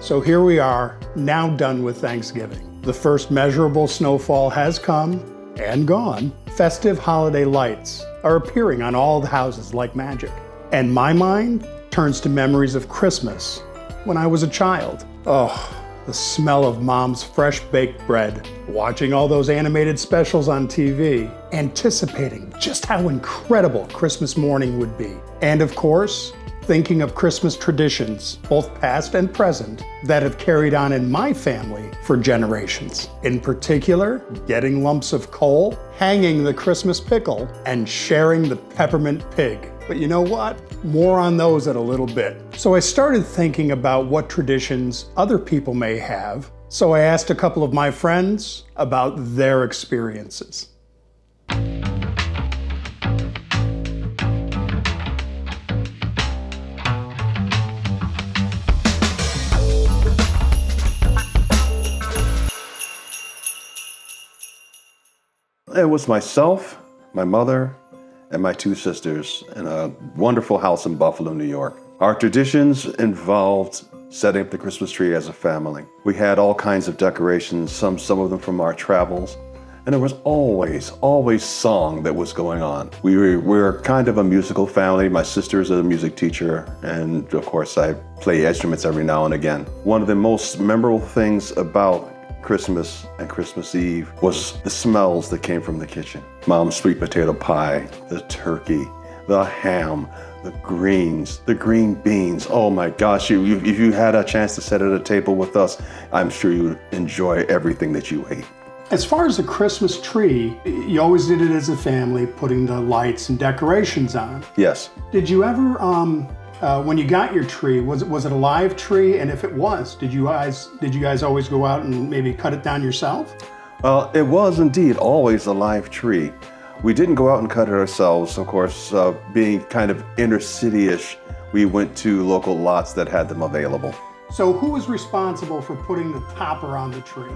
So here we are, now done with Thanksgiving. The first measurable snowfall has come and gone. Festive holiday lights are appearing on all the houses like magic. And my mind turns to memories of Christmas when I was a child. Oh, the smell of Mom's fresh baked bread, watching all those animated specials on TV, anticipating just how incredible Christmas morning would be. And of course, thinking of Christmas traditions, both past and present, that have carried on in my family for generations. In particular, getting lumps of coal, hanging the Christmas pickle, and sharing the peppermint pig. But you know what? More on those in a little bit. So I started thinking about what traditions other people may have. So I asked a couple of my friends about their experiences. It was myself, my mother, and my two sisters in a wonderful house in Buffalo, New York. Our traditions involved setting up the Christmas tree as a family. We had all kinds of decorations, some of them from our travels, and there was always song that was going on. We were kind of a musical family. My sister is a music teacher, and of course I play instruments every now and again. One of the most memorable things about Christmas and Christmas Eve was the smells that came from the kitchen. Mom's sweet potato pie, the turkey, the ham, the greens, the green beans. Oh my gosh, if you had a chance to sit at a table with us, I'm sure you would enjoy everything that you ate. As far as the Christmas tree, you always did it as a family, putting the lights and decorations on. Yes. Did you ever, when you got your tree, was it a live tree? And if it was, did you guys always go out and maybe cut it down yourself? Well, it was indeed always a live tree. We didn't go out and cut it ourselves. Of course, being kind of inner city-ish, we went to local lots that had them available. So who was responsible for putting the topper on the tree?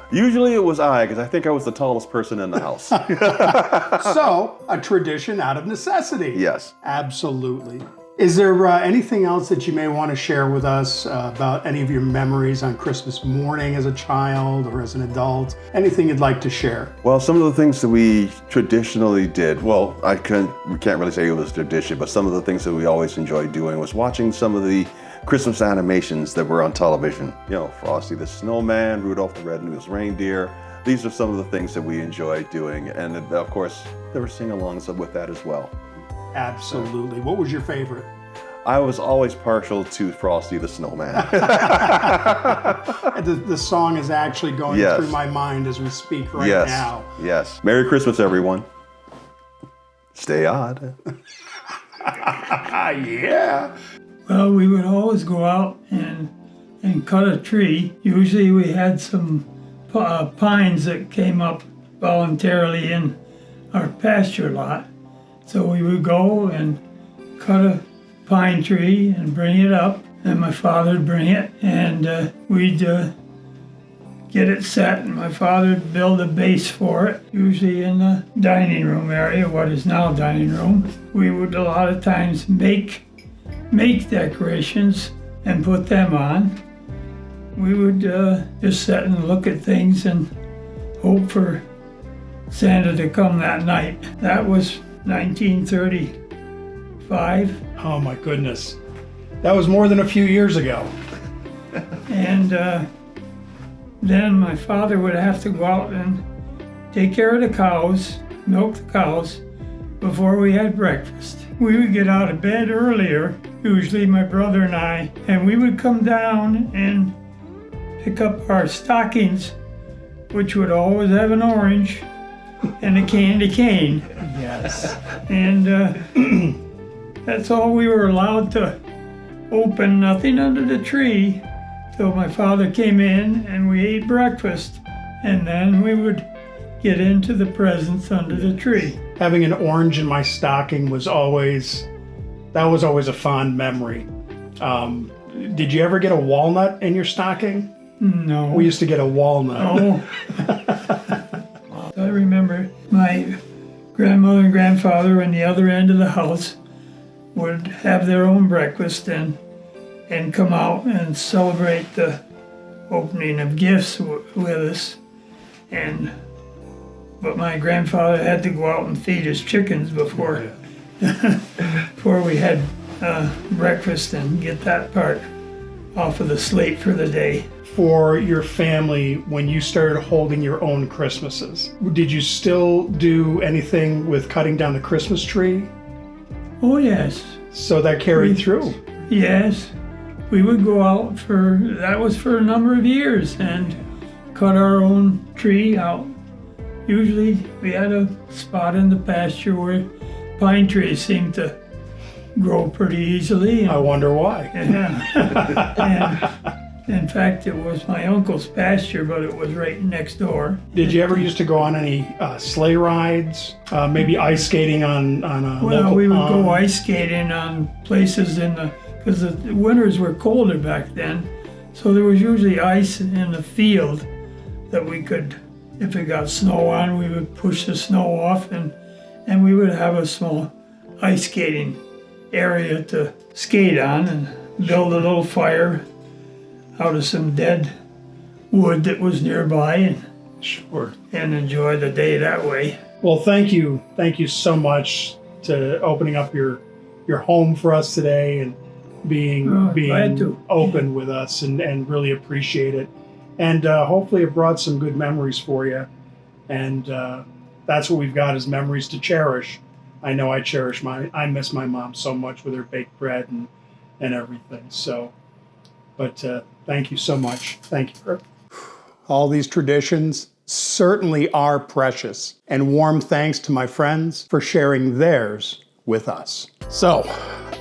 Usually it was I, because I think I was the tallest person in the house. So, a tradition out of necessity. Yes. Absolutely. Is there anything else that you may want to share with us about any of your memories on Christmas morning as a child or as an adult? Anything you'd like to share? Well, some of the things that we traditionally did, well, we can't really say it was tradition, but some of the things that we always enjoyed doing was watching some of the Christmas animations that were on television. You know, Frosty the Snowman, Rudolph the Red-Nosed Reindeer. These are some of the things that we enjoyed doing. And of course, there were sing-alongs with that as well. Absolutely. What was your favorite? I was always partial to Frosty the Snowman. The song is actually going through my mind as we speak right now. Yes. Merry Christmas, everyone. Stay odd. Yeah. Well, we would always go out and cut a tree. Usually we had some pines that came up voluntarily in our pasture lot. So we would go and cut a pine tree and bring it up, and my father would bring it, and we'd get it set, and my father would build a base for it, usually in the dining room area, what is now dining room. We would a lot of times make decorations and put them on. We would just sit and look at things and hope for Santa to come that night. That was 1935. Oh my goodness. That was more than a few years ago. And then my father would have to go out and take care of the cows, milk the cows, before we had breakfast. We would get out of bed earlier, usually my brother and we would come down and pick up our stockings, which would always have an orange and a candy cane. Yes. And that's all we were allowed to open, nothing under the tree, till my father came in and we ate breakfast. And then we would get into the presents under the tree. Having an orange in my stocking was always a fond memory. Did you ever get a walnut in your stocking? No. We used to get a walnut. Oh. I remember my grandmother and grandfather on the other end of the house would have their own breakfast, and and come out and celebrate the opening of gifts with us. But my grandfather had to go out and feed his chickens before we had breakfast and get that part off of the slate for the day. For your family, when you started holding your own Christmases, did you still do anything with cutting down the Christmas tree? Oh yes. So that carried through? Yes. We would go out that was for a number of years, and cut our own tree out. Usually we had a spot in the pasture where pine trees seemed to grow pretty easily. I wonder why. Yeah. And in fact, it was my uncle's pasture, but it was right next door. Did you ever used to go on any sleigh rides? Maybe ice skating on a Well, local we would pond? go ice skating on places because the winters were colder back then. So there was usually ice in the field that we could, if it got snow on, we would push the snow off, and we would have a small ice skating area to skate on and build a little fire out of some dead wood that was nearby, Sure. and enjoy the day that way. Well, thank you so much to opening up your home for us today and being glad to. open with us, and really appreciate it. And hopefully it brought some good memories for you. And that's what we've got, is memories to cherish. I know I miss my mom so much with her baked bread and everything. So, but thank you so much. Thank you. All these traditions certainly are precious, and warm thanks to my friends for sharing theirs with us. So,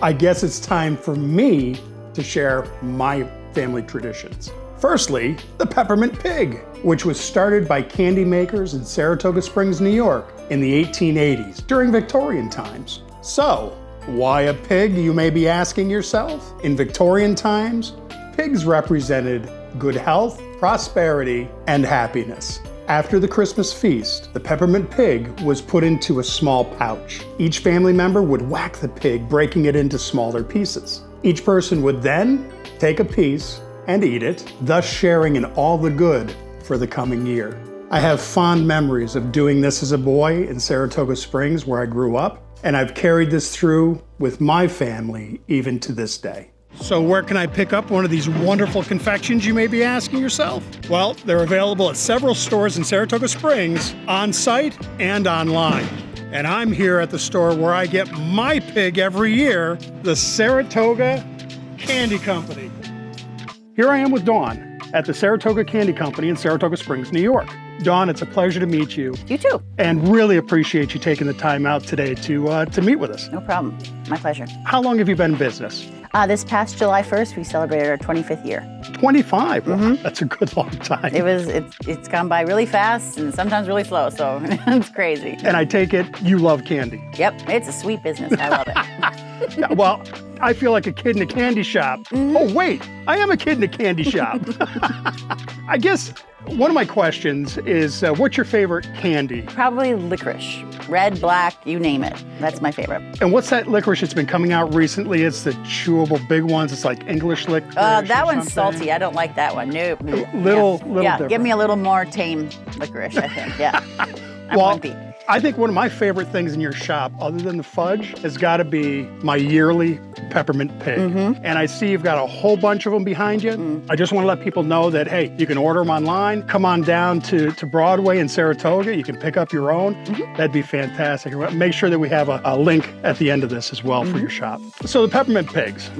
I guess it's time for me to share my family traditions. Firstly, the Peppermint Pig, which was started by candy makers in Saratoga Springs, New York in the 1880s during Victorian times. So, why a pig, you may be asking yourself? In Victorian times, pigs represented good health, prosperity, and happiness. After the Christmas feast, the peppermint pig was put into a small pouch. Each family member would whack the pig, breaking it into smaller pieces. Each person would then take a piece and eat it, thus sharing in all the good for the coming year. I have fond memories of doing this as a boy in Saratoga Springs, where I grew up, and I've carried this through with my family even to this day. So where can I pick up one of these wonderful confections, you may be asking yourself? Well, they're available at several stores in Saratoga Springs, on site and online. And I'm here at the store where I get my pig every year, the Saratoga Candy Company. Here I am with Dawn at the Saratoga Candy Company in Saratoga Springs, New York. Dawn, it's a pleasure to meet you. You too. And really appreciate you taking the time out today to meet with us. No problem. My pleasure. How long have you been in business? This past July 1st, we celebrated our 25th year. 25? Wow, that's a good long time. It's gone by really fast and sometimes really slow, so it's crazy. And I take it you love candy. Yep, it's a sweet business. I love it. Yeah, well, I feel like a kid in a candy shop. Oh, wait, I am a kid in a candy shop. I guess one of my questions is, what's your favorite candy? Probably licorice. Red, black, you name it. That's my favorite. And what's that licorice that's been coming out recently? It's the chewable big ones. It's like English licorice. That or one's something. salty. I don't like that one. Nope. Little Yeah, different. give me a little more tame licorice, I think. Yeah. I'm Well, wimpy. I think one of my favorite things in your shop, other than the fudge, has got to be my yearly peppermint pig. And I see you've got a whole bunch of them behind you. I just want to let people know that, hey, you can order them online. Come on down to Broadway in Saratoga. You can pick up your own. That'd be fantastic. Make sure that we have a link at the end of this as well for your shop. So the peppermint pigs.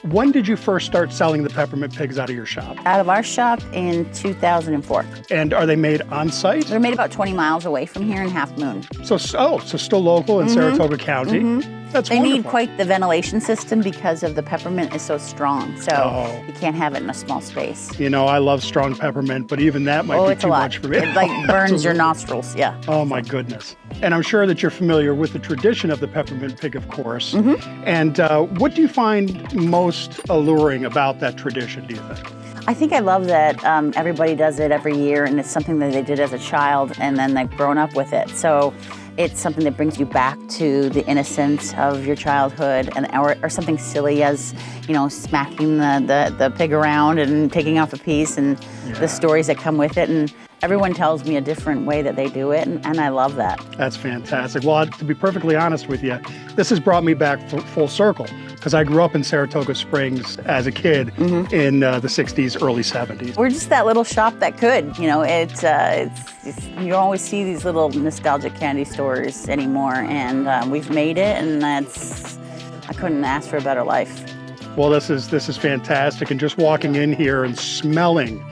When did you first start selling the peppermint pigs out of your shop? Out of our shop in 2004. And are they made on site? They're made about 20 miles away from here in Half Moon. So still local in Saratoga County. That's They wonderful. need quite the ventilation system because of the peppermint is so strong. So you can't have it in a small space. You know, I love strong peppermint, but even that might be It's a too lot. much for me. It like burns your nostrils. Yeah. Oh my goodness. And I'm sure that you're familiar with the tradition of the peppermint pig, of course. And what do you find most alluring about that tradition, do you think? I think I love that everybody does it every year, and it's something that they did as a child, and then they've grown up with it. So it's something that brings you back to the innocence of your childhood, and or something silly as, you know, smacking the pig around and taking off a piece, and the stories that come with it. And everyone tells me a different way that they do it, and I love that. That's fantastic. Well, to be perfectly honest with you, this has brought me back full circle, because I grew up in Saratoga Springs as a kid in the 60s, early 70s. We're just that little shop that could, you know, it's you don't always see these little nostalgic candy stores anymore, and we've made it, and I couldn't ask for a better life. Well, this is fantastic, and just walking in here and smelling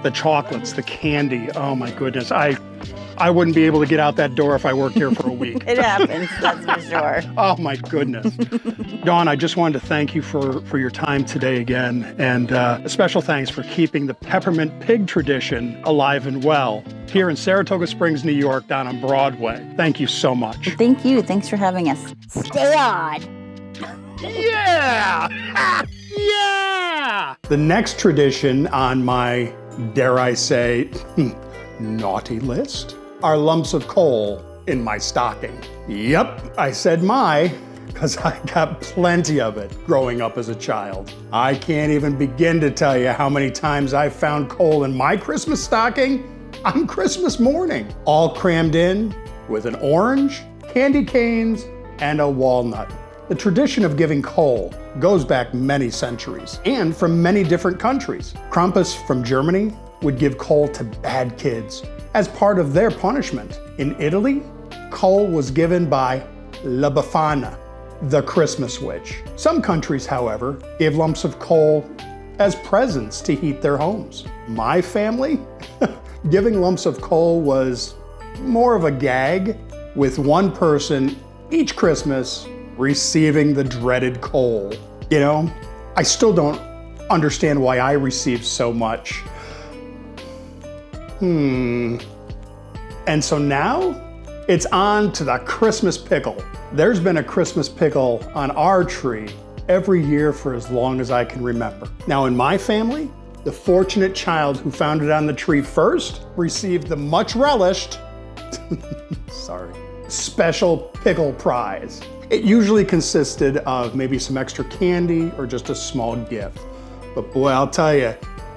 the chocolates, the candy, oh my goodness. I wouldn't be able to get out that door if I worked here for a week. It happens, that's for sure. Oh my goodness. Dawn, I just wanted to thank you for your time today again, and a special thanks for keeping the peppermint pig tradition alive and well here in Saratoga Springs, New York, down on Broadway. Thank you so much. Thank you, thanks for having us. Stay odd. Yeah! Yeah! The next tradition on my, dare I say, naughty list are lumps of coal in my stocking. Yep, I said my, because I got plenty of it growing up as a child. I can't even begin to tell you how many times I found coal in my Christmas stocking on Christmas morning, all crammed in with an orange, candy canes, and a walnut. The tradition of giving coal goes back many centuries and from many different countries. Krampus from Germany would give coal to bad kids as part of their punishment. In Italy, coal was given by La Befana, the Christmas witch. Some countries, however, gave lumps of coal as presents to heat their homes. My family, giving lumps of coal was more of a gag, with one person each Christmas receiving the dreaded coal. You know, I still don't understand why I received so much. And so now it's on to the Christmas pickle. There's been a Christmas pickle on our tree every year for as long as I can remember. Now in my family, the fortunate child who found it on the tree first received the much relished, special pickle prize. It usually consisted of maybe some extra candy or just a small gift. But boy, I'll tell you,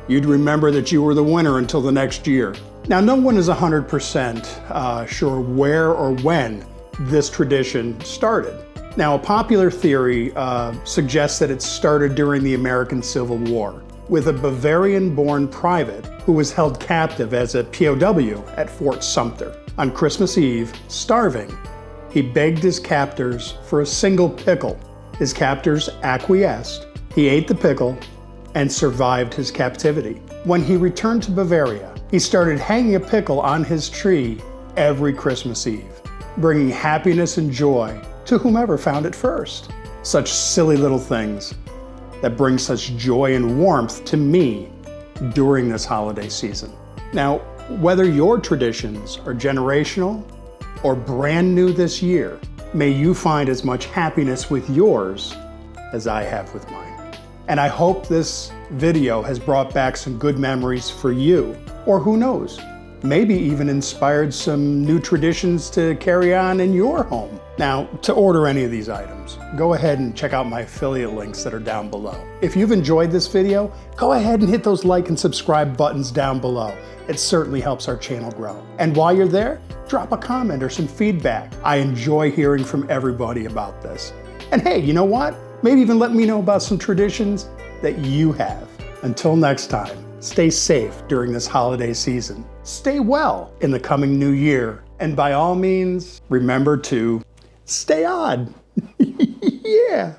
you'd remember that you were the winner until the next year. Now, no one is 100% sure where or when this tradition started. Now, a popular theory suggests that it started during the American Civil War with a Bavarian-born private who was held captive as a POW at Fort Sumter. On Christmas Eve, starving, he begged his captors for a single pickle. His captors acquiesced. He ate the pickle and survived his captivity. When he returned to Bavaria, he started hanging a pickle on his tree every Christmas Eve, bringing happiness and joy to whomever found it first. Such silly little things that bring such joy and warmth to me during this holiday season. Now, whether your traditions are generational or brand new this year, may you find as much happiness with yours as I have with mine. And I hope this video has brought back some good memories for you, or who knows, maybe even inspired some new traditions to carry on in your home. Now, to order any of these items, go ahead and check out my affiliate links that are down below. If you've enjoyed this video, go ahead and hit those like and subscribe buttons down below. It certainly helps our channel grow. And while you're there, drop a comment or some feedback. I enjoy hearing from everybody about this. And hey, you know what? Maybe even let me know about some traditions that you have. Until next time, stay safe during this holiday season. Stay well in the coming new year. And by all means, remember to stay odd. Yeah.